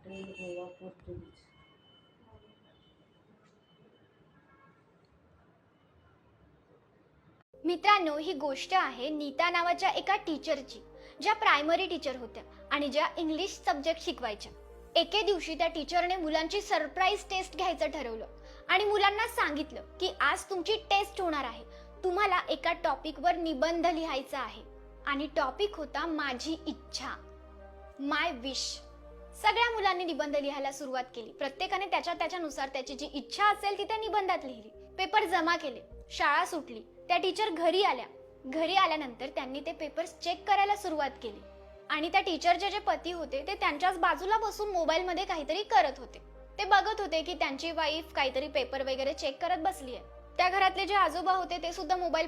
Old Goa पोर्तुगीज. मित्रांनो, ही गोष्ट आहे नीता नावाच्या एका टीचरची, ज्या प्रायमरी टीचर होत्या आणि ज्या इंग्लिश सब्जेक्ट शिकवायच्या. एके दिवशी त्या टीचरने मुलांची सरप्राईज टेस्ट घ्यायचं ठरवलं आणि मुलांना सांगितलं की आज तुमची टेस्ट होणार आहे. तुम्हाला एका टॉपिकवर निबंध लिहायचा आहे आणि टॉपिक होता माझी इच्छा, माय विश. सगळ्या मुलांनी निबंध लिहायला सुरुवात केली. प्रत्येकाने त्याच्यानुसार त्याची जी इच्छा असेल ती त्या निबंधात लिहिली. पेपर जमा केले. शाळा सुटली. त्या टीचर घरी आल्या. घरी आल्यानंतर त्यांनी ते पेपर्स चेक करायला सुरुवात केली आणि त्या टीचरचे जे पती होते ते त्यांच्याच बाजूला बसून मोबाईलमध्ये काहीतरी करत होते. ते बघत होते की त्यांची वाईफ काहीतरी पेपर वगैरे चेक करत बसली आहे. त्या घरातले जे आजोबा होते ते सुद्धा मोबाईल